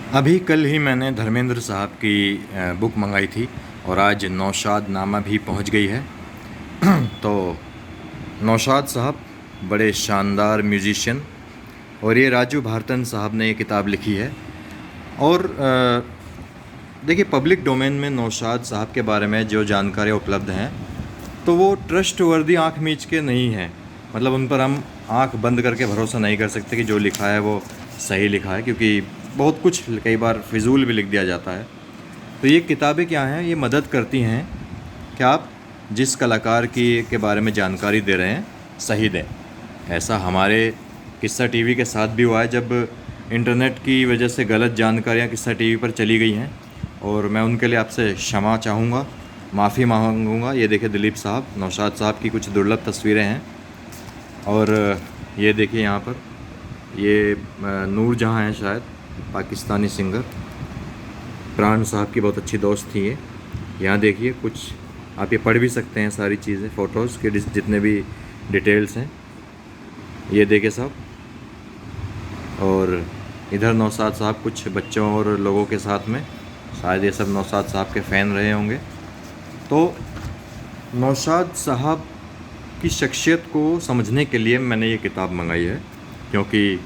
अभी कल ही मैंने धर्मेंद्र साहब की बुक मंगाई थी और आज नौशाद नामा भी पहुंच गई है। तो नौशाद साहब बड़े शानदार म्यूज़िशियन और ये राजू भारतन साहब ने ये किताब लिखी है। और देखिए, पब्लिक डोमेन में नौशाद साहब के बारे में जो जानकारी उपलब्ध हैं तो वो ट्रस्टवर्दी आँख मीच के नहीं हैं। मतलब उन पर हम आँख बंद करके भरोसा नहीं कर सकते कि जो लिखा है वो सही लिखा है, क्योंकि बहुत कुछ कई बार फिजूल भी लिख दिया जाता है। तो ये किताबें क्या हैं, ये मदद करती हैं कि आप जिस कलाकार के बारे में जानकारी दे रहे हैं सही दें। ऐसा हमारे किस्सा टीवी के साथ भी हुआ है, जब इंटरनेट की वजह से गलत जानकारियाँ किस्सा टीवी पर चली गई हैं, और मैं उनके लिए आपसे क्षमा चाहूँगा, माफ़ी मांगूँगा। ये देखिए दिलीप साहब, नौशाद साहब की कुछ दुर्लभ तस्वीरें हैं। और ये देखिए यहाँ पर ये नूर जहाँ हैं, शायद पाकिस्तानी सिंगर, प्राण साहब की बहुत अच्छी दोस्त थी ये। यहाँ देखिए कुछ आप ये पढ़ भी सकते हैं, सारी चीज़ें फ़ोटोज़ के जितने भी डिटेल्स हैं ये देखिए साहब। और इधर नौशाद साहब कुछ बच्चों और लोगों के साथ में, शायद ये सब नौशाद साहब के फ़ैन रहे होंगे। तो नौशाद साहब की शख्सियत को समझने के लिए मैंने ये किताब मंगाई है, क्योंकि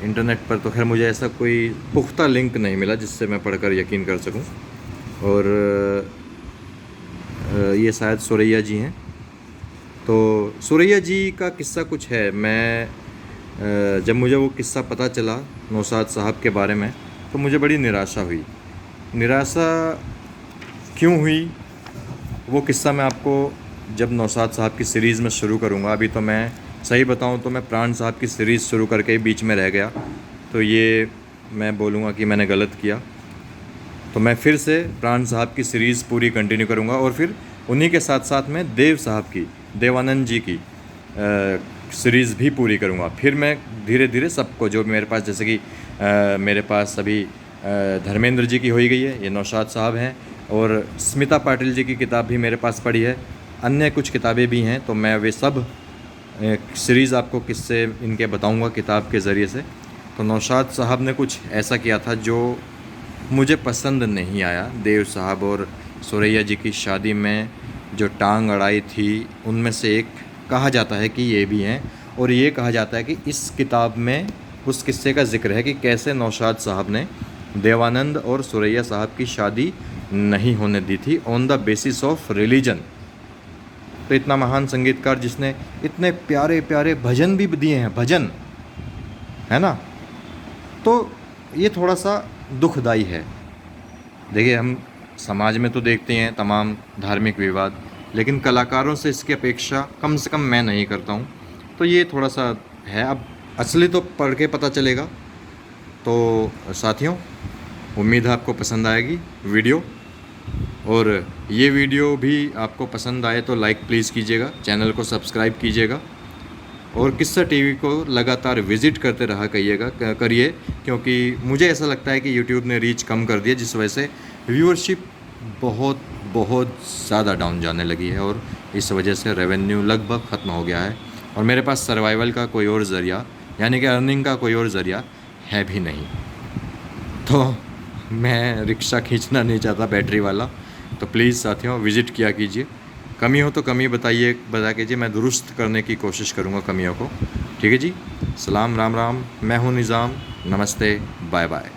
इंटरनेट पर तो खैर मुझे ऐसा कोई पुख्ता लिंक नहीं मिला जिससे मैं पढ़कर यकीन कर सकूं। और ये शायद सुरैया जी हैं। तो सुरैया जी का किस्सा कुछ है। मैं जब मुझे वो किस्सा पता चला नौशाद साहब के बारे में तो मुझे बड़ी निराशा हुई। निराशा क्यों हुई वो किस्सा मैं आपको जब नौशाद साहब की सीरीज़ में शुरू करूँगा। अभी तो मैं सही बताऊं तो मैं प्राण साहब की सीरीज़ शुरू करके ही बीच में रह गया, तो ये मैं बोलूँगा कि मैंने गलत किया। तो मैं फिर से प्राण साहब की सीरीज़ पूरी कंटिन्यू करूँगा और फिर उन्हीं के साथ साथ में देव साहब की, देवानंद जी की सीरीज़ भी पूरी करूँगा। फिर मैं धीरे धीरे सबको, जो मेरे पास, जैसे कि मेरे पास अभी धर्मेंद्र जी की हो ही गई है, ये नौशाद साहब हैं, और स्मिता पाटिल जी की किताब भी मेरे पास पड़ी है, अन्य कुछ किताबें भी हैं। तो मैं वे सब सीरीज़ आपको किससे इनके बताऊंगा किताब के ज़रिए से। तो नौशाद साहब ने कुछ ऐसा किया था जो मुझे पसंद नहीं आया। देव साहब और सुरैया जी की शादी में जो टांग अड़ाई थी, उनमें से एक कहा जाता है कि ये भी हैं, और ये कहा जाता है कि इस किताब में उस किस्से का जिक्र है कि कैसे नौशाद साहब ने देवानंद और सुरैया साहब की शादी नहीं होने दी थी on the basis of religion. तो इतना महान संगीतकार जिसने इतने प्यारे प्यारे भजन भी दिए हैं, भजन, है ना, तो ये थोड़ा सा दुखदाई है। देखिए, हम समाज में तो देखते हैं तमाम धार्मिक विवाद, लेकिन कलाकारों से इसकी अपेक्षा कम से कम मैं नहीं करता हूँ। तो ये थोड़ा सा है। अब असली तो पढ़ के पता चलेगा। तो साथियों, उम्मीद है आपको पसंद आएगी वीडियो, और ये वीडियो भी आपको पसंद आए तो लाइक प्लीज़ कीजिएगा, चैनल को सब्सक्राइब कीजिएगा, और किस्सा टीवी को लगातार विज़िट करते रहा करिए, क्योंकि मुझे ऐसा लगता है कि यूट्यूब ने रीच कम कर दिया, जिस वजह से व्यूअरशिप बहुत बहुत ज़्यादा डाउन जाने लगी है, और इस वजह से रेवेन्यू लगभग ख़त्म हो गया है, और मेरे पास सर्वाइवल का कोई और ज़रिया, यानी कि अर्निंग का कोई और ज़रिया है भी नहीं। तो मैं रिक्शा खींचना नहीं चाहता बैटरी वाला। तो प्लीज़ साथियों, विज़िट किया कीजिए। कमी हो तो कमी बता कीजिए, मैं दुरुस्त करने की कोशिश करूँगा कमियों को। ठीक है जी। सलाम, राम राम। मैं हूँ निज़ाम। नमस्ते, बाय बाय।